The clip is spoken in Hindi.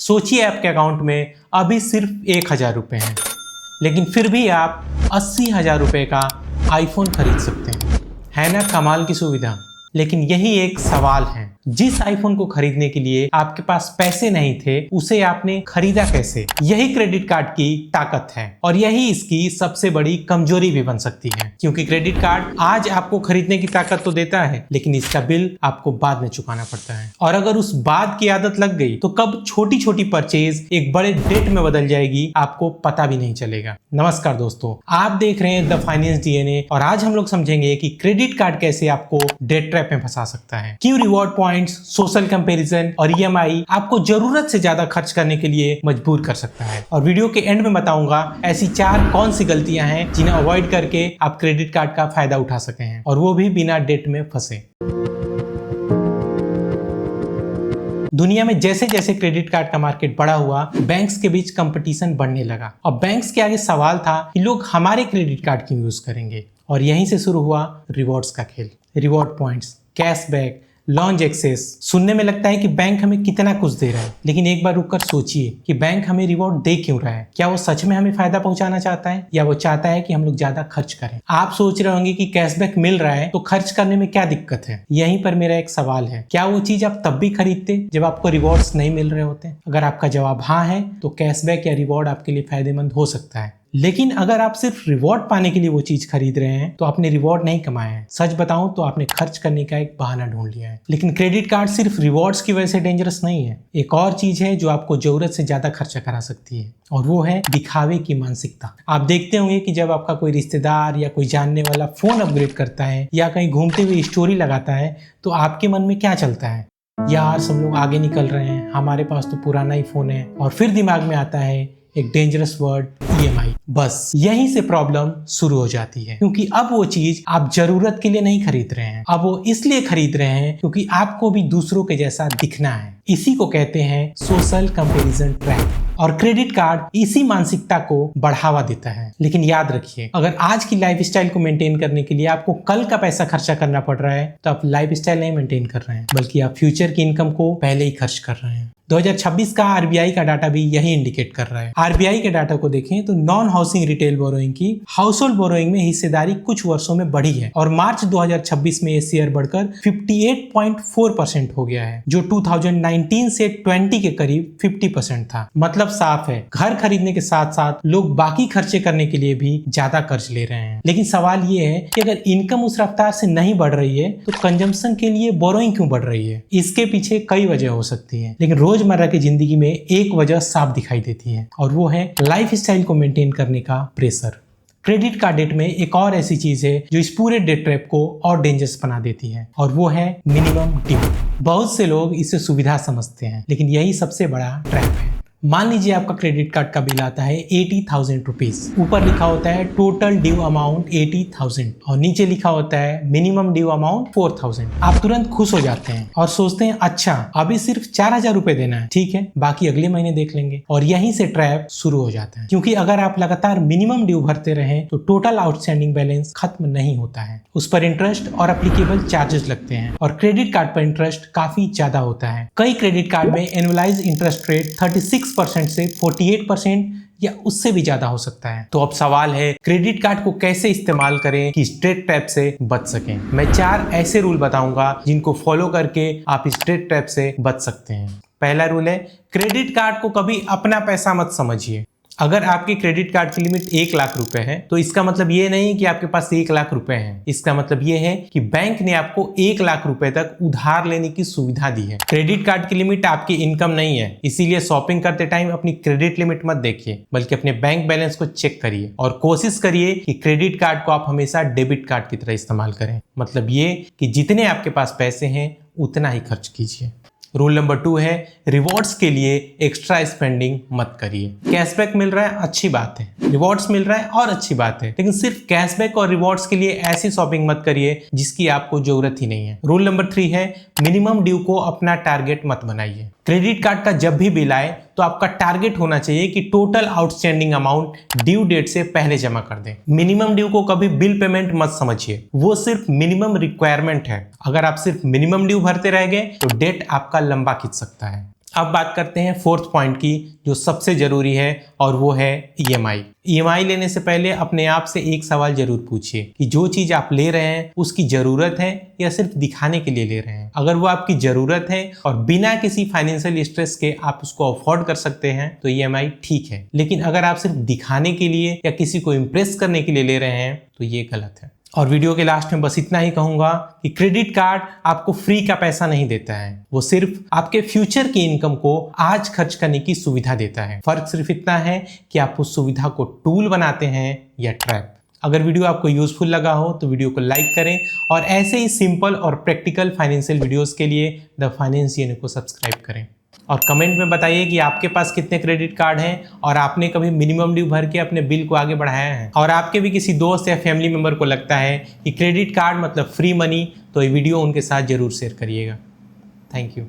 सोचिए आपके अकाउंट में अभी सिर्फ 1,000 रुपये हैं, लेकिन फिर भी आप 80,000 रुपये का आईफोन खरीद सकते हैं। है ना कमाल की सुविधा। लेकिन यही एक सवाल है, जिस आईफोन को खरीदने के लिए आपके पास पैसे नहीं थे उसे आपने खरीदा कैसे? यही क्रेडिट कार्ड की ताकत है और यही इसकी सबसे बड़ी कमजोरी भी बन सकती है, क्योंकि क्रेडिट कार्ड आज आपको खरीदने की ताकत तो देता है, लेकिन इसका बिल आपको बाद में चुकाना पड़ता है। और अगर उस बाद की आदत लग गई तो कब छोटी छोटी परचेज एक बड़े डेट में बदल जाएगी आपको पता भी नहीं चलेगा। नमस्कार दोस्तों, आप देख रहे हैं द फाइनेंस डीएनए और आज हम लोग समझेंगे कि क्रेडिट कार्ड कैसे आपको डेट ट्रैप में फंसा सकता है, क्यों रिवॉर्ड पॉइंट्स, सोशल कंपैरिजन और ईएमआई आपको जरूरत से ज्यादा खर्च करने के लिए मजबूर कर सकता है। और वीडियो के एंड में बताऊंगा ऐसी 4 कौन सी गलतियां हैं जिन्हें अवॉइड करके आप क्रेडिट कार्ड का फायदा उठा सके हैं, और वो भी बिना डेट में फंसे। दुनिया में जैसे जैसे क्रेडिट कार्ड का मार्केट बड़ा हुआ, बैंक्स के बीच कंपटीशन बढ़ने लगा और बैंक्स के आगे सवाल था कि लोग हमारे क्रेडिट कार्ड क्यों यूज करेंगे। और यहीं से शुरू हुआ रिवॉर्ड्स का खेल। Reward points, cashback, launch access. सुनने में लगता है कि बैंक हमें कितना कुछ दे रहा है, लेकिन एक बार रुककर सोचिए कि बैंक हमें रिवॉर्ड दे क्यों रहा है। क्या वो सच में हमें फायदा पहुंचाना चाहता है या वो चाहता है कि हम लोग ज्यादा खर्च करें? आप सोच रहे होंगे कि कैशबैक मिल रहा है तो खर्च करने में क्या दिक्कत है। यहीं पर मेरा एक सवाल है, क्या वो चीज आप तब भी खरीदते जब आपको रिवॉर्ड्स नहीं मिल रहे होते? अगर आपका जवाब हाँ है तो कैशबैक या रिवॉर्ड आपके लिए फायदेमंद हो सकता है। लेकिन अगर आप सिर्फ रिवॉर्ड पाने के लिए वो चीज खरीद रहे हैं तो आपने रिवॉर्ड नहीं कमाया है। सच बताऊं तो आपने खर्च करने का एक बहाना ढूंढ लिया है। लेकिन क्रेडिट कार्ड सिर्फ रिवॉर्ड्स की वजह से डेंजरस नहीं है। एक और चीज है जो आपको जरूरत से ज्यादा खर्चा करा सकती है, और वो है दिखावे की मानसिकता। आप देखते होंगे कि जब आपका कोई रिश्तेदार या कोई जानने वाला फोन अपग्रेड करता है या कहीं घूमते हुए स्टोरी लगाता है तो आपके मन में क्या चलता है? यार सब लोग आगे निकल रहे हैं, हमारे पास तो पुराना ही फोन है। और फिर दिमाग में आता है एक डेंजरस वर्ड, ईएमआई। बस यहीं से प्रॉब्लम शुरू हो जाती है, क्योंकि अब वो चीज आप जरूरत के लिए नहीं खरीद रहे हैं, अब वो इसलिए खरीद रहे हैं क्योंकि आपको भी दूसरों के जैसा दिखना है। इसी को कहते हैं सोशल कंपैरिजन ट्रैप, और क्रेडिट कार्ड इसी मानसिकता को बढ़ावा देता है। लेकिन याद रखिए, अगर आज की लाइफस्टाइल को मेंटेन करने के लिए आपको कल का पैसा खर्चा करना पड़ रहा है तो आप लाइफस्टाइल नहीं मेंटेन कर रहे हैं, बल्कि आप फ्यूचर की इनकम को पहले ही खर्च कर रहे हैं। 2026 का आरबीआई का डाटा भी यही इंडिकेट कर रहा है। आरबीआई के डाटा को देखें तो नॉन हाउसिंग रिटेल बोरोइंग की हाउस होल्ड बोरोइंग में हिस्सेदारी कुछ वर्षों में बढ़ी है और मार्च 2026 में ये शेयर बढ़कर 58.4% हो गया है, जो 2019 से 20 के करीब 50% था। मतलब साफ है, घर खरीदने के साथ साथ लोग बाकी खर्चे करने के लिए भी ज्यादा कर्ज ले रहे हैं। लेकिन सवाल ये है कि अगर इनकम उस रफ्तार से नहीं बढ़ रही है तो कंजम्पशन के लिए बोरोइंग क्यों बढ़ रही है? इसके पीछे कई वजह हो सकती है, लेकिन रोजमर्रा की जिंदगी में एक वजह साफ दिखाई देती है, और वो है लाइफस्टाइल को मेंटेन करने का प्रेशर। क्रेडिट कार्ड डेट में एक और ऐसी चीज है जो इस पूरे डेट ट्रैप को और डेंजरस बना देती है, और वो है मिनिमम ड्यू। बहुत से लोग इसे सुविधा समझते हैं, लेकिन यही सबसे बड़ा ट्रैप है। मान लीजिए आपका क्रेडिट कार्ड का बिल आता है 80,000 रुपीज। ऊपर लिखा होता है टोटल ड्यू अमाउंट 80,000 और नीचे लिखा होता है मिनिमम ड्यू अमाउंट 4,000। आप तुरंत खुश हो जाते हैं और सोचते हैं अच्छा अभी सिर्फ 4,000 रुपए देना है, ठीक है बाकी अगले महीने देख लेंगे। और यहीं से ट्रैप शुरू हो जाता है, क्योंकि अगर आप लगातार मिनिमम ड्यू भरते रहें तो टोटल आउटस्टैंडिंग बैलेंस खत्म नहीं होता है, उस पर इंटरेस्ट और एप्लीकेबल चार्जेस लगते हैं, और क्रेडिट कार्ड पर इंटरेस्ट काफी ज्यादा होता है। कई क्रेडिट कार्ड में एनुअलाइज इंटरेस्ट रेट 36% से 48% या उससे भी ज्यादा हो सकता है। तो अब सवाल है क्रेडिट कार्ड को कैसे इस्तेमाल करें कि इस डेट ट्रैप से बच सकें। मैं 4 ऐसे रूल बताऊंगा जिनको फॉलो करके आप इस डेट ट्रैप से बच सकते हैं। पहला रूल है, क्रेडिट कार्ड को कभी अपना पैसा मत समझिए। अगर आपके क्रेडिट कार्ड की लिमिट 1 लाख रुपए है तो इसका मतलब ये नहीं कि आपके पास 1 लाख रुपए हैं। इसका मतलब ये है कि बैंक ने आपको 1 लाख रुपए तक उधार लेने की सुविधा दी है। क्रेडिट कार्ड की लिमिट आपकी इनकम नहीं है, इसीलिए शॉपिंग करते टाइम अपनी क्रेडिट लिमिट मत देखिए, बल्कि अपने बैंक बैलेंस को चेक करिए और कोशिश करिए कि क्रेडिट कार्ड को आप हमेशा डेबिट कार्ड की तरह इस्तेमाल करें। मतलब ये कि जितने आपके पास पैसे हैं उतना ही खर्च कीजिए। रूल नंबर 2 है, रिवॉर्ड्स के लिए एक्स्ट्रा स्पेंडिंग मत करिए। कैशबैक मिल रहा है अच्छी बात है, रिवॉर्ड्स मिल रहा है और अच्छी बात है, लेकिन सिर्फ कैशबैक और रिवॉर्ड्स के लिए ऐसी शॉपिंग मत करिए जिसकी आपको जरूरत ही नहीं है। रूल नंबर 3 है, मिनिमम ड्यू को अपना टारगेट मत बनाइए। क्रेडिट कार्ड का जब भी बिल आए तो आपका टारगेट होना चाहिए कि total outstanding amount due date से पहले जमा कर दें। मिनिमम ड्यू को कभी बिल पेमेंट मत समझिए, वो सिर्फ मिनिमम रिक्वायरमेंट है। अगर आप सिर्फ मिनिमम ड्यू भरते रह गए तो डेट आपका लंबा खींच सकता है। अब बात करते हैं फोर्थ पॉइंट की, जो सबसे जरूरी है, और वो है ईएमआई। ईएमआई लेने से पहले अपने आप से एक सवाल जरूर पूछिए कि जो चीज आप ले रहे हैं उसकी जरूरत है या सिर्फ दिखाने के लिए ले रहे हैं। अगर वो आपकी जरूरत है और बिना किसी फाइनेंशियल स्ट्रेस के आप उसको अफोर्ड कर सकते हैं तो ईएमआई ठीक है, लेकिन अगर आप सिर्फ दिखाने के लिए या किसी को इम्प्रेस करने के लिए ले रहे हैं तो ये गलत है। और वीडियो के लास्ट में बस इतना ही कहूंगा कि क्रेडिट कार्ड आपको फ्री का पैसा नहीं देता है, वो सिर्फ आपके फ्यूचर की इनकम को आज खर्च करने की सुविधा देता है। फर्क सिर्फ इतना है कि आप उस सुविधा को टूल बनाते हैं या ट्रैप। अगर वीडियो आपको यूजफुल लगा हो तो वीडियो को लाइक करें और ऐसे ही सिंपल और प्रैक्टिकल फाइनेंशियल वीडियोस के लिए द फाइनेंस चैनल को सब्सक्राइब करें। और कमेंट में बताइए कि आपके पास कितने क्रेडिट कार्ड हैं और आपने कभी मिनिमम ड्यू भर के अपने बिल को आगे बढ़ाया है। और आपके भी किसी दोस्त या फैमिली मेंबर को लगता है कि क्रेडिट कार्ड मतलब फ्री मनी, तो ये वीडियो उनके साथ जरूर शेयर करिएगा। Thank you.